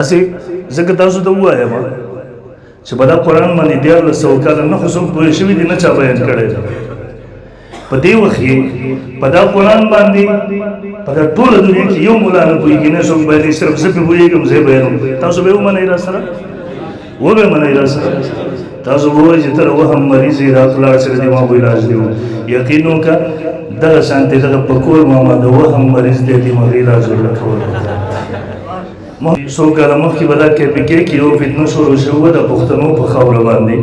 اسی ځکه تاسو ته ووایم چې په دا قرآن باندې 1400 کاله نه خو څوک پوه شوي دي نه چا بیان کړی دی په دې وخت کې په دا قرآن باندې په دا ټوله دنیا کې یو ملا نه پوهېږي نه څوک بیانوي صرف زه پرې پوهېږم زه یې بیانوم تاسو به ومنئ را سره وبه منئ را سره تاسو به وایئ چې ته وهم مریض یې راته لاړ سره دماغو علاج دی یقین وکړه دغه شانتې دغه پکور ماما د وهم مریض دی دماغي علاج ورله کول څو کاله مخکې به دا KPK کې یو فتنه شروع شوه د پښتنو په خاوره باندې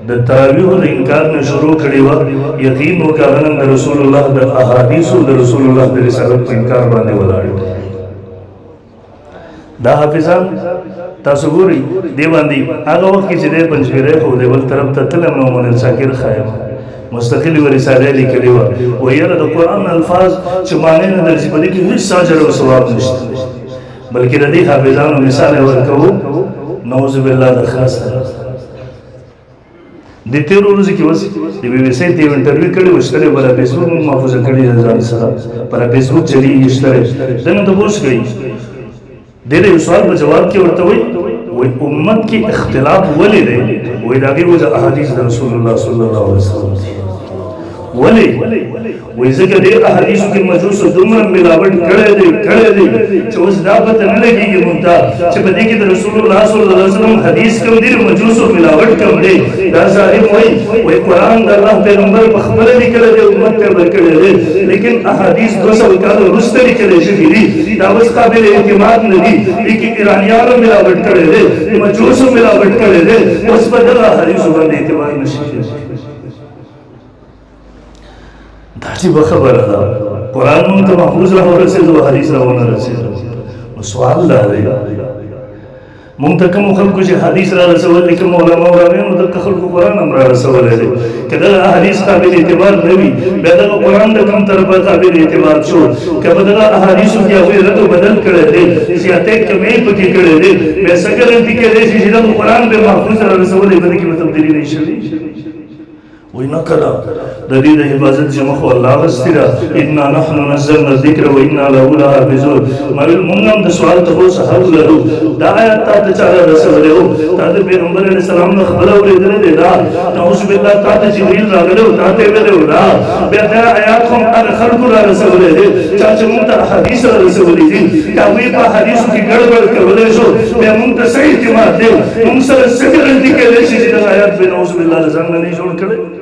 د تراویحو د انکار نه شروع کړې وه یقین وکړه هغه نن د رسول الله د احادیثو د رسول الله د رسالت په انکار باندې ولاړ دا حافظان تاسو ګورئ دې باندې هغه وخت کې چې دی پنجپیری خو دی بل طرف ته تلم نو منل شاکر خایم مستقل و رساله لیکلې وه و یاره د قرآن الفاظ چې معنی نه درځي په دې کې هېڅ اجر او ثواب نشته بلکې د دې حافظانو مثال ورکوو نعوذ بالله د خاص د تېرو ورځو کې اوس د BBC ته یو انټرویو کړی و شته بله فیسبوک مو محفوظه کړې ده ځان سره پر فیسبوک چلیږي شته ده نه تپوس کوي دې د یو سوال په جواب کې ورته وایي امت کې اختلاف ولې دی وایي د هغې وجه احادیث د رسول الله صلی الله علیه وسلم ولې وایي ځکه دې احادیثو کې مجوسو دومره ملاوټ کړی دی چې اوس دا پته نه لګېږي مونږ ته چې په دې کې د رسول الله صلی الله علیه وسلم حدیث کم دی د مجوسو ملاوټ کم دی دا صاحب وایي قرآن د الله پیغمبر په خبره لیکلی دی امت ته ورکړی دی لیکن احادیث 200 کاله وروسته لیکلی شوي دي دا اوس قابل اعتماد نه دي دې کې ایرانیانو ملاوټ کړی دی مجوسو ملاوټ کړی دی اوس په دغه احادیثو باندې اعتماد نشي کېدی دا عجیبه خبره ده قرآن مونږ ته محفوظ راورسېدو او حدیث راونه رسېدو نو سوال دا دی مونږ ته کومو خلکو چې حدیث را رسولی کوم علما ورانوي نو دغه خلکو قرآن هم را رسولی دی که دغه احادیث قابل اعتبار نه وي بیا دغه قرآن د کوم طرفه قابل اعتبار شو که په دغه احادیثو کې هغوی رد و بدل کړی دی زیاتې کمې پکې کړی دی بیا څه ګرنټي کېدی شي چې دغه قرآن به محفوظ را رسولی په دې کې به تبدیلي نه شوي وی نه کله د دې د حفاظت ذمه خو الله غستی ده انا نحن نزلنا الذکر و انا له لحافظون مونږ هم د سوال تپوس حق لرو دا آیات تا ته چا رسولی و تا د پیغمبر علیه السلام نه خبره اورېدلې دی دا نعوذ بالله تا ته جبریل راغلی و تا ته یې ویلی و دا بیا دا آیات خو هغه خلکو را رسولی دی چا چې مونږ ته احادیث را رسولي دي که هغوی په احادیثو کې ګډوډ کولی شو بیا مونږ ته صحیح اعتماد دی مونږ سره څه ګرنټي کېدی شي چې دغه آیات به نعوذ بالله د ځان نه نه جوړ کړی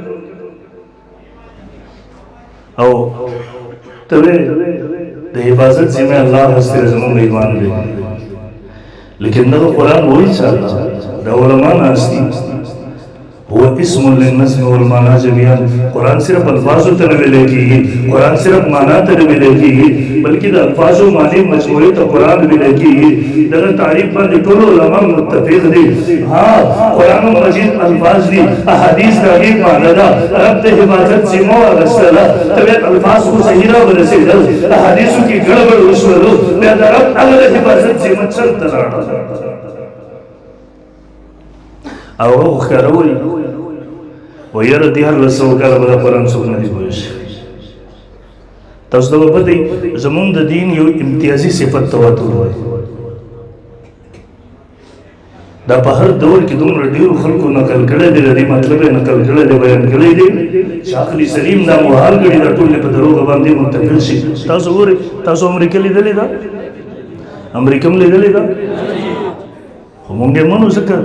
او تبه د حفاظت ذمه الله هسته زمون ایمان دی لیکن دا قرآن وہی چاہتا دا علماء ناستی هو اسم للنظم والمعنى جميعا قرآن صرف الفاظو تنویلے کی قرآن صرف معنی تنویلے کی بلکہ دا الفاظو معنی مجموعی تا قرآن ملے کی دا تعریف پر ٹولو علماء متفق دی ہاں قرآن مجید الفاظ دی احادیث دا ایک معنی دا رب تے حفاظت سیمو آگستلا طبیعت الفاظ کو صحیرہ برسی دا احادیثو کی گڑبڑ رسولو بیاد رب اگر حفاظت سیمت چل تلاڑا او خیروی و یاره دیار لسو کاله به دا قرآن څوک نه دي پوه شوي تاسو ته به پته وي زمونږ د دین یو امتیازي صفت تواتر وایي دا په هر دور کې دومره ډېرو خلکو نقل کړی دی د دې مطلب یې نقل کړی دی بیان کړی دی چې عقل سلیم دا محال ګڼي دا ټول په دروغ باندې متفق شي تاسو ګورئ تاسو امریکا لیدلې ده امریکا هم لیدلې ده خو مونږ یې منو ځکه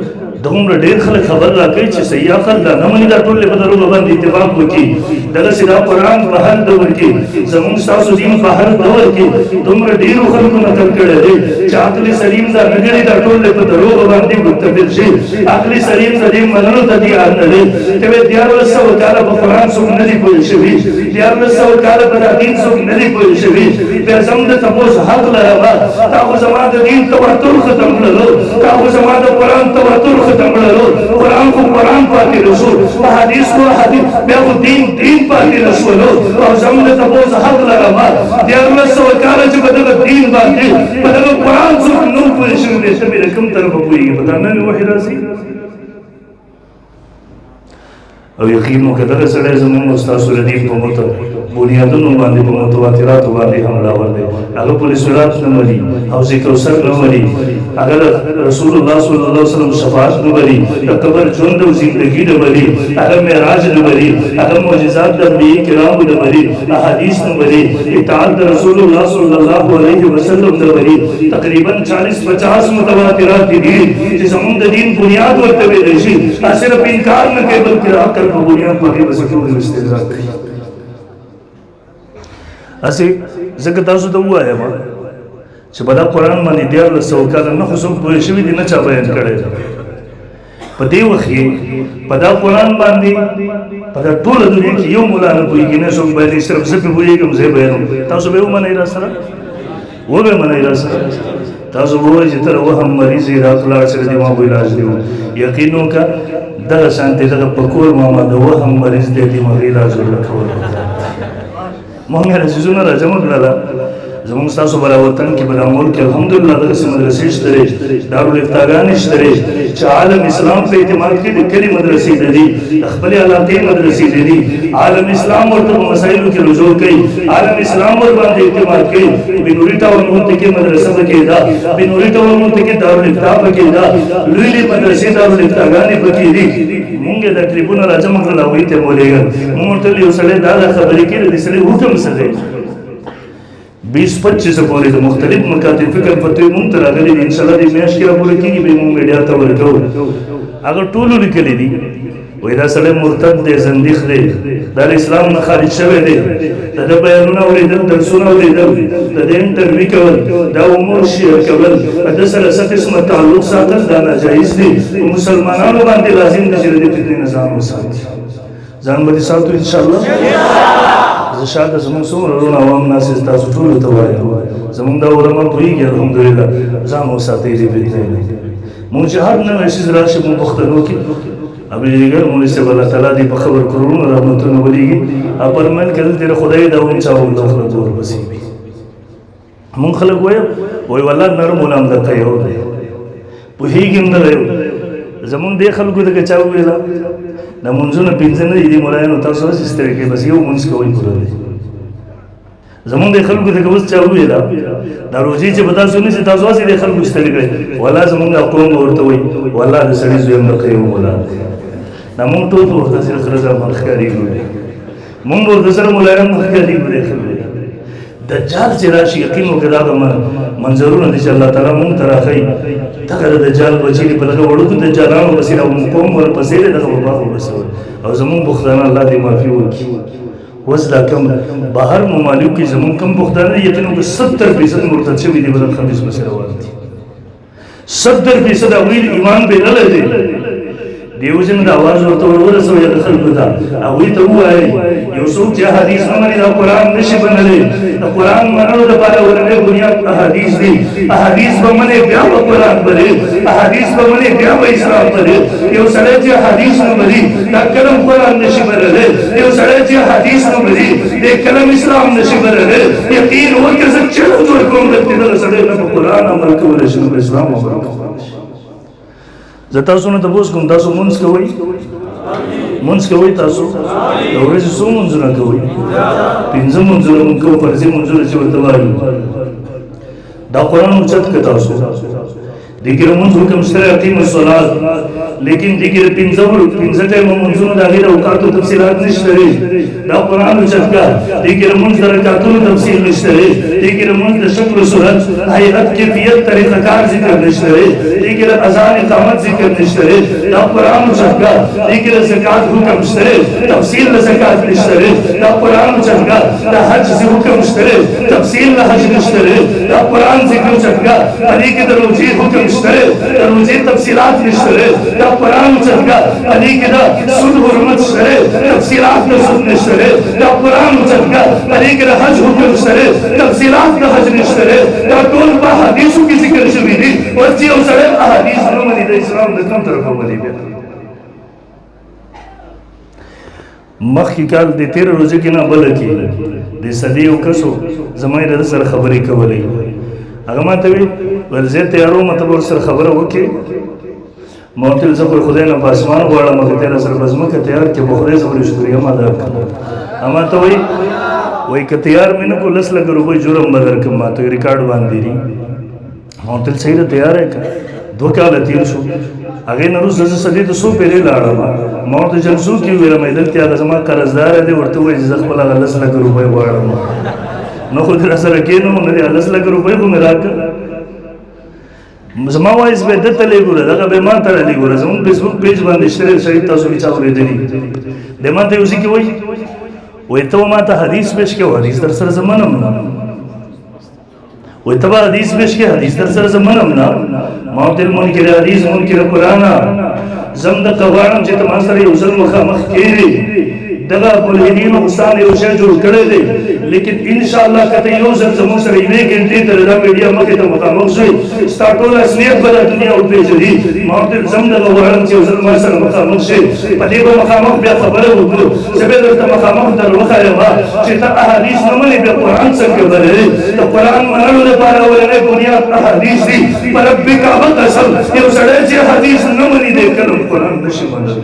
دومره ډېر خلک خبر راکوي چې صحیح عقل دا نه مني دا ټول په دروغو باندې اتفاق وکړي دغسې دا قرآن په هر دور کې زموږ ستاسو دین په هر دور کې دومره ډېرو خلکو نقل کړی دی چې عقل سلیم دا نه ګڼي دا ټول په دروغو باندې متفق شي عقل سلیم د دې منلو ته تیار نه دی ته وایې 1400 کاله په قرآن څوک نه دي پوه شوي 1400 کاله په دا دین څوک نه دي پوه شوي بیا زم د تپوس حق لرم تا خو زما د دین تواتر ختم کړلو تا خو زما د قرآن تواتر ختم کړلو قرآن کو قرآن پاتې رسول حدیث کو حدیث بیا خو دین پاتې رسولو او زم د تپوس حق لرم 1400 کاله چې په دغه دین باندې په دغه قرآن څوک نه پوه شوي دی ته مې د کوم طرفه پوهېږي په دا نه مې وحي راځي او یقین مو که دغه سړی زموږ او ستاسو د دین په بنیادونو باندې په متواتراتو باندې حمله ور دی هغه پورې سرعت نه مري حوض کوثر نه مري اگر رسول اللہ صلی اللہ علیہ وسلم شفاعت نبری قبر جند و زندگی نبری اگر معراج نبری اگر معجزات انبیاء کرام نبری احادیث نبری اطاعت رسول اللہ صلی اللہ علیہ وسلم نبری تقریباً 40-50 متواترات دی جس ہم دین بنیاد ورتوے رشی صرف انکار نہ کہ بلکہ عقل کو بنیاد پر وسکون استدراک کی اسی ذکر تاسو ته وایم چې په دا قرآن باندې دیار سو کاله نه خو څوک پوه شوي دي نه چا بیان کړی په دې وخت کې په دا قرآن باندې په دا ټوله دنیا کې یو مولا نه پوهېږي نه څوک باندې صرف زه پرې پوهېږم زه بیانوم تاسو به ومنئ را سره وبه منئ را سره تاسو به وایئ چې ته وهم مریض یې راته لاړ سره دې ما به علاج دی یقین وکړه دغه شانتې دغه په کور ماما د وهم مریض دی دې ما علاج ورکول مهمه عزیزونه راجمع کړله زمونږ ستاسو بلا وطن کې بلا ملک الحمدلله دغسې مدرسې شته دارالفتاګانې شته چې عالم اسلام په اعتماد کې د کلي مدرسې د دي د خپلې علاقې مدرسې د دي عالم اسلام ورته په مسایلو کې رجوع کوي عالم اسلام ور باندې اعتماد کوي بنوري ټاور مونږ کې مدرسه پکې ده بنوري ټاور مونږ کې دارالفتا پکې ده لوی لوی مدرسې دارالفتاګانې پکې دي مونږ د تقریبونه راجمع کړل هغوی ته مولېږل مونږ ورته یو سړی دا خبرې کوي د دې سړي حکم څه دی 20-25 پورې د مختلف مکاتب فکر فتوی مونږ ته راغلي دي انشاءالله دې میاشت کې راپوره کېږي به مونږ میډیا ته ورکوو هغه ټولو لیکلي دي وایي دا سړی مرتد دی زندیق دی دا د اسلام نه خارج شوی دی د ده بیانونه اورېدل درسونه اورېدل د ده انټرویو کول دا امور شیعه کول د ده سره څه قسمه تعلق ساتل دا ناجایز دي په مسلمانانو باندې لازم دی چې د دې فتنې نه ځان وساتي ځان به دې ساتو انشاءالله زه شاته زمونږ څومره وروڼه عوام ناست دي تاسو ټولو ته وایم زمونږ دا علما پوهېږي الحمدلله ځان وساتئ دې فتنې نه مونږ چې هر نوی څیز راشي مونږ پښتنو کې ابلیګر مونږ صاحب الله تعالی دې په خبر کړو رحمتونه ولیږي او فرمایل که دلته خدای دا ونچاو د خلک ورپسې وي مونږ خلک وایي والله نرم غلام درته یو دی پوهېږي هم نه دی زمونږ دې خلکو ته که چا وویله دا منځونه پنځه نه دي دې ملایانو تاسو هسې ستړي کوئ بس یو منځ کوئ پوره دی زمونږ د خلکو ته که اوس چا وویله دا روزي چې به تاسو نیسئ تاسو هسې د خلکو ستړي کړئ والله زمونږ قوم به ورته وایي والله د سړي زوی هم دقه یو مولا دی دا مونږ ټول به ورته سره خره زمان ښکارېږو مونږ به ورته سره ملایان هم ښکارېږو دې خبرې دجال چې راشي یقین وکړه دا منظرونه دي چې الله تعالی مونږ ته راښیي دغه د دجال بچي دي په دغه وړوکو دجالانو پسې را قوم ورپسې دی دغه وبا ورسول او زمونږ پښتانه الله دې معافي وکړي اوس دا کم بهر ممالکو کې زمونږ کم پښتانه یقین وکړه 70% مرتد شوي دي بدل خمیس پسې روان دي 70% هغوی ایمان بې نه لري دیو جن دا آواز ورته ورسوئ د خلکو ته هغوی ته ووایئ یو څوک چې احادیث نه مني دا قرآن نشي منلی د قرآن منلو دپاره ورنۍ بنیاد احادیث دي احادیث به منې بیا به قرآن بلې احادیث به منې بیا به اسلام بلې یو سړی چې احادیث نه مني دا کلم قرآن نشي منلی یو سړی چې احادیث نه مني دې کلم اسلام نشي منلی یقین وکړه زه چلنج ورکوم دلته دغه سړی نه په قرآن عمل کولی شي نو په اسلام عمل کولی شي زه تاسو نه تپوس کوم تاسو مونځ کوئ مونځ کوئ تاسو د ورځې څو مونځونه کوئ 5 مونځونه مونږ کوو فرضي مونځونه چې ورته وایو دا قرآن اوچت که تاسو دې کې لمونځ حکم شته اقیموا الصلاة لیکن دې کې پنځه ټایمه مونځونه د هغې د اوقاتو تفصیلات نشته دی دا قرآن اوچت که دې کې لمونځ د رکعتونو تفصیل نشته دی دې کې لمونځ د شکل صورت هیئت کیفیت طریقه کار ذکر نشته دی دې کې د اذان اقامت ذکر نشته دی دا قرآن اوچت که دې کې د زکات حکم شته دی تفصیل د زکات نشته دی دا قرآن اوچت که د حج حکم شته دی تفصیل د حج نشته دی دا قرآن ذکر اوچت که دې کې د روژې حکم نشته د روژې تفصیلات نشته دا قرآن اوچت که دې کې د سود حرمت شته تفصیلات د سود نشته دا قرآن اوچت که دې کې د حج حکم شته تفصیلات د حج نشته دا ټول په احادیثو کې ذکر شوي دي اوس چې یو سړی احادیث نه مني د اسلام د کوم طرفه ولي بیا مخکې کال د 13 روزې کې نه بله کې د صدې یو کسو زما یې د سره خبرې کولې هغه ما ته ویل ویل زه تیارو ما ته به ورسره خبره وکړې ما ورته ویل زه خو خدای نه په اسمان غواړم که ته راسره په ځمکه تیار کړې به خدای زه به شکریه م ادا کړم ما ته وایي که تیار مې نه کړو 10 لکه روپۍ جرم به درکړم ما ته ریکارډ باندې دي ما تل صحیح تیار ہے کہ 2 کال تیر شو هغه نه روز زه سدي د سو پیری لاړم ما ته جنسو کې ویل مې دلته هغه زما قرضدار دی ورته وایي زه خپل هغه 10 لک روپۍ غواړم نو خو در سره کېنو نه 10 لک روپۍ خو مې راکړه زما وایس به دته لګوره دغه به ما ته لګوره زموږ فیسبوک پیج باندې شریک شریک تاسو به چا ورېدلی د ما ته اوسې کې وایي ته ما ته حدیث پیش کې حدیث در سره زمانم وتبع حدیث پیش کې حدیث در سره زمانم نه موت المنکر حدیث منکر قرآن زم د قوانم چې تما سره یو ځل مخامخ کېږي دغه ملحدینو استاد یو شی جوړ کړی دی لیکن ان شاء الله کته یو ځل زموږ سره یوې ګنټې تر دا میډیا مخې ته مخامخ شي ستا ټول اصلیت به د دنیا وپېژني موت زم د قوانم چې یو ځل ما سره مخامخ شي په دې به مخامخ بیا خبره وکړو زه به درته مخامخ در وښایم چې ته احادیث نه منې بیا قرآن څنګه منې د قرآن منلو لپاره اولنی بنیاد احادیث دي په رب کعبه قسم یو سړی چې حدیث نه مني دی کله قرآن نشي منلی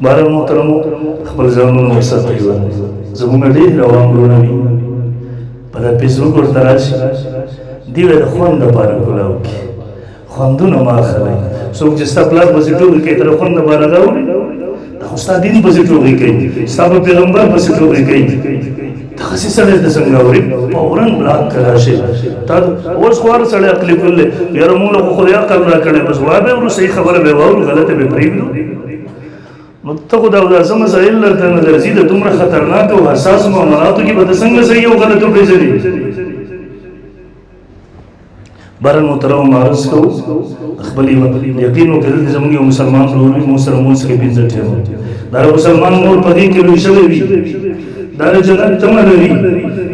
بهر محترمو خپل ځانونه وساتئ زموږ ډېر عوام وروڼه وي په دا فیسبوک ورته راشي دوی به د خوند دپاره ګولاو کړي خوندونه مه اخلئ څوک چې ستا پلار پسې ټوکې کوي ته د خوند دپاره دا وړي دا خو ستا دین پسې ټوکې کوي ستا په پیغمبر پسې ټوکې کوي دغسې سړی ته څنګه اوري فورا بلاک که راشي تا اوس خو هر سړی عقلي کول دی یاره موږ له خو خدای عقل را کړی بس وا به ورو صحیح خبره به واورو غلطه به پرېږدو نو ته خو دا داسې مسایل درته نه درځي د دومره خطرناک او حساس معاملاتو کې به ته څنګه صحیح او غلط وپېژنې بهرحال محترم عرض کوو خپل یقین وکړه دلته زموږ یو مسلمان ورور وي موږ سره لمونځ کوي پنځه ټیمه دا مسلمان مور په دې کې لوی شوی وي دا د جنت تمه لري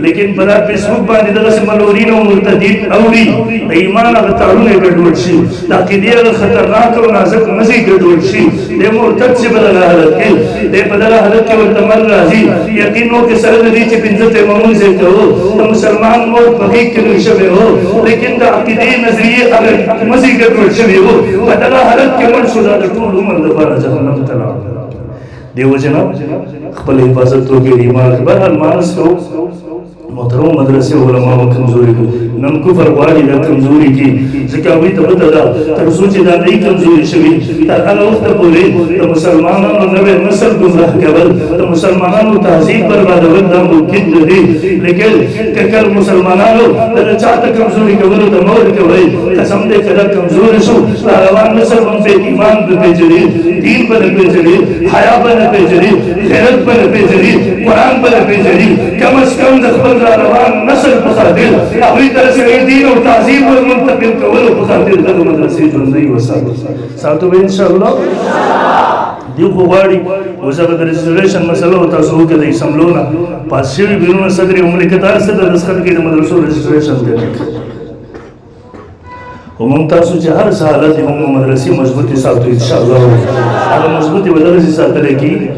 لیکن په دا فیسبوک باندې دغسې ملورین او مرتدین اوري د ایمان هغه تارونه یې ګډوډ شي د عقیدې هغه خطرناک او نازک مزې ګډوډ شي دی مرتد چې په دغه حالت کې دی په دغه حالت کې ورته مر راځي یقین وکړه سره د دې چې پنځه ټیمه مونځ یې کوو د مسلمان مور په غېږ کې لوی شوی و لیکن د عقیدې نظریې هغه مزې ګډوډ شوي وو په دغه حالت کې مړ شو دا د ټول عمر دپاره جهنم ته لاړ دیو جناب خپل حفاظت وکړي ایمان بهرحال مانس کوو محترم مدرسې علماء کمزوري نن کفر غواړي دا کمزوري کې ځکه هغوی ته پته ده تر څو چې دا نه کمزوري شوي تر هغه وخته پورې د مسلمانانو نوی نسل ګمراه کول د مسلمانانو تهذیب بربادول دا ممکن نه دي لیکن که کله مسلمانانو د چا ته کمزوري کولو ته مه ورکوئ قسم دی که دا کمزوری شو دا روان نسل به بې ایمان به پېژني دین به نه پېژني حیا به نه پېژني غیرت به نه پېژني قرآن به نه پېژني کم از کم د خپل روان نسل په خاطر هغوی ته رسېدلي دین او تعظیم ور منتقل کولو په خاطر دغه مدرسې ژوندۍ وساتو ساتو به انشاءالله دیو خو غواړي اوس هغه د رجسټریشن مسله و تاسو وکړئ سملونه پاس شوي بیرونه صدر مملکت هر څه د دستخط کوي د مدرسو رجسټریشن کوي خو موږ تاسو چې هر څه حالت یې موږ مدرسې مضبوطې ساتو انشاءالله هغه مضبوطې به دغسې ساتلی کېږي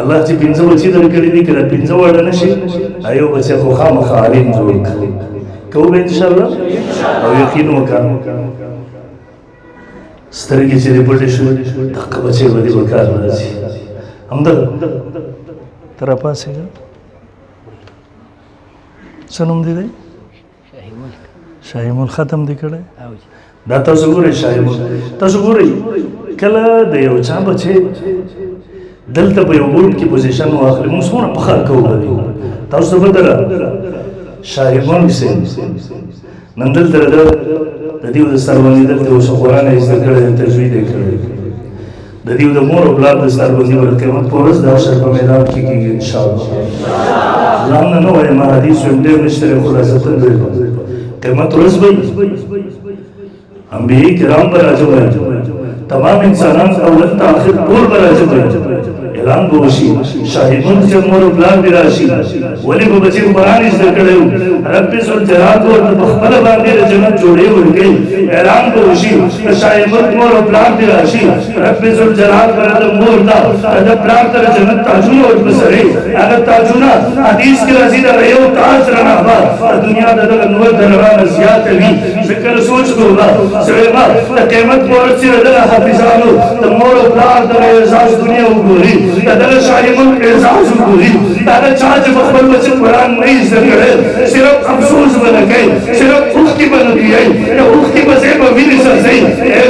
الله چې پنځه بچي درکړي دي که دا پنځه واړه نه شي یو بچی خو خامخا عالم جوړ کړي کوو به انشاءالله او یقین وکړه سترګې چې دې پټې شوې دغه بچی به دې په کار راځي همدغه ته راپاڅېږه څه نوم دې دی شاهي مل ختم دې کړی دا تاسو ګورئ شاهي مل تاسو ګورئ کله د یو چا بچی دلته په یو بورډ کې پوزیشن واخلي موږ څومره فخر کوو په دې تاسو ته پته ده شاهي مل صاحب نن دلته د دیو د سربندي دلته اوس قرآن یې زده کړی تجوید یې کړی د دیو د مور او پلار د سربندي ورځ قیامت په ورځ د حشر په میدان کې کېږي انشاءالله ځان نه نه وایم حدیث ویم ډېر نشته دی خلاصتاً قیامت ورځ به انبیاء کرام به راجمع تمام انسانان اول تا آخر ټول به راجمع اعلان به وشي شاهدون چې مور او پلار دې راشي ولې به بچي قرآن یې زده کړی و رب ذوالجلال ورته په خپله باندې د جنت جوړې ورکوي اعلان به وشي د شاهدون مور او پلار دې راشي رب ذوالجلال به د مور ته د پلار ته د جنت تاجونه ورپسري هغه تاجونه حدیث کې راځي د یو تاج رڼا به د دنیا د دغه نور د رڼا نه زیاته وي فکر سوچ کوو سړی به د قیامت په ورځ چې د دغه حافظانو د مور او پلار د اعزاز دنیا وګوري دغه شاهمن اعزاز وګوري دا چا چې خپل بچ قرآن نه زده کړي صرف افسوس بنه کوي صرف اوخ کې بنه کوي یا اوخ کې بس به ویني سي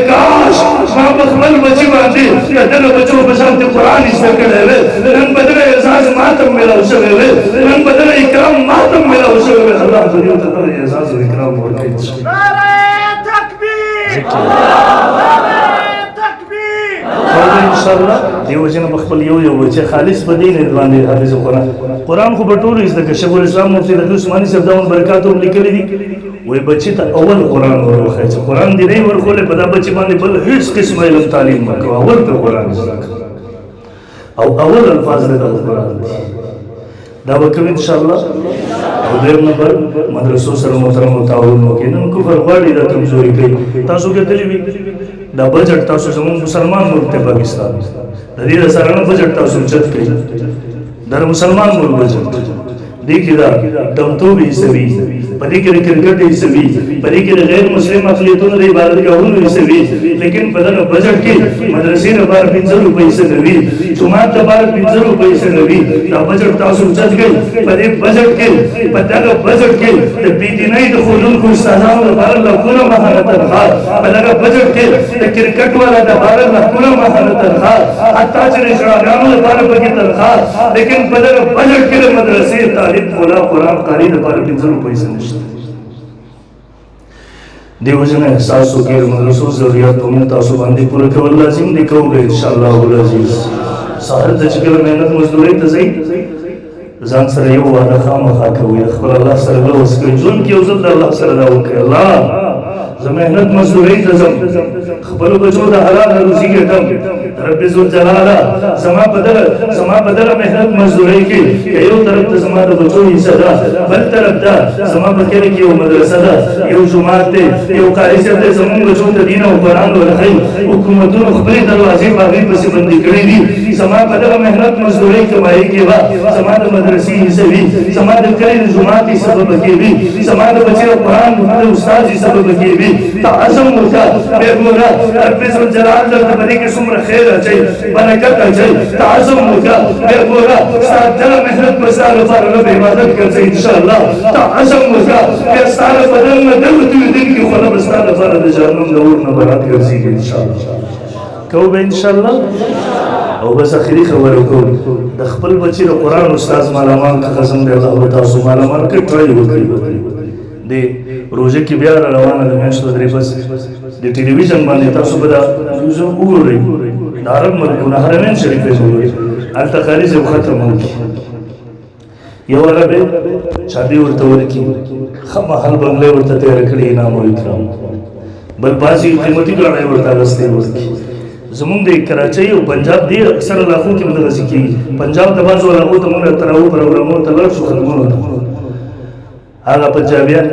کاش ما خپل بچ باندې دغه بچو په شان قرآن زده کړي نن بدل اعزاز ماتم ملاو شوی نن بدل اکرام ماتم ملاو شوی الله دې ته اعزاز او اکرام ورکړي انشاءالله دیو جن بخبل یو بچه خالص بدین باندې حافظ قرآن خو بټول از د شیخ الاسلام مفتی د عثماني صاحب داون برکاتو لیکلي دي وای بچی ته اول قرآن ورخه چې قرآن دی نه ورخوله په دا بچی باندې بل هیڅ قسم علم تعلیم مکو اول په قرآن او اول الفاظ د قرآن دا وکړو انشاءالله او دیم نمبر مدرسو سره محترم تعاون وکړي نن کو فرغواړي د کمزوري کوي تاسو کې دلی وی دا بجټ تاسو زموږ مسلمان ملک ته پاکستان د دې سره نه بجټ تاسو چت کوي در مسلمان ملک بجټ دې کې دا دمتوب حسابي پدې کې کرکټ حسابي پدې کې غیر مسلم اقلیتونو د عبادت غوونو حسابي لیکن په دغه بجټ کې مدرسې لپاره 50 روپۍ سنوي جمعه لپاره 50 روپۍ سنوي دا بجټ تاسو چت کوي پدې بجټ کې په دغه بجټ کې د بيدینۍ د خلونکو استادانو لپاره لکونه مهارت تنخواه په دغه بجټ کې د کرکټ والا د لپاره لکونه مهارت تنخواه حتی چې شاګردانو لپاره پکې تنخواه لیکن په دغه بجټ کې د مدرسې تعلیم مولا قرآن قاری لپاره 50 روپۍ سنشته دیو جن احساس وکړي مدرسو ضرورت هم تاسو باندې پوره کول لازم دي کوو ان شاء الله العزیز سهار د چکل مهنت مزدوري ته ځي ځان سره یو وعده خامخا کوي خپل الله سره له وسکي ژوند کې وزل د الله سره دا وکړي الله زه مهنت مزدوري ته ځم خپل بچو د حلال روزي ګټم رب ذو جلاله زما بدل مهنت مزدوري کې یو طرف ته زما د بچو حصہ ده بل طرف ته زما په کې یو مدرسه ده یو جماعت ده یو قاری صاحب ده زموږ بچو د دین او قرآن ورخي حکومتونو خپل دروازې باندې پسې بندي کړې دي زما بدل مهنت مزدوري کمایي کې وا زما د مدرسې حصہ وي زما د کلی جماعت سبب کې وي زما د بچو قرآن د استاد سبب کې وي تعظم وکړه به ګورا رب ذو جلاله د باندې کې څومره خیر اچي برکت اچي تعظم وکړه به ګورا ستاسو مهنت په سره لپاره رب عبادت کوي ان شاء الله تعظم وکړه به ستاسو بدن نه دغه دې کې خو رب ستاسو لپاره د جهنم د اور نه برات ګرځي ان شاء الله کوو به ان شاء الله او بس اخري خبره کوم د خپل بچی د قرآن استاد مالامال کا قسم دی الله تاسو مالامال کې ټرای وکړي دی روزه کې بیا روانه ده میاشتو درې بس د ټلویزیون باندې تاسو به دا یوزو وګورئ د عرب ملکونه حرمین شریف ته وګورئ هلته خالص یو ختم وکړي یو عربې شادي ورته ورکړي ښه محل بنګلې ورته تیار کړي انعام او اکرام بل بعضې قیمتي ګاډۍ ورته اغوستې ورکړي زمونږ د کراچۍ او پنجاب دی اکثر علاقو کې دغسې کېږي پنجاب د بعضو علاقو ته مونږ تراو پروګرامونو ته لاړ شو خدمونو ته هغه پنجابیان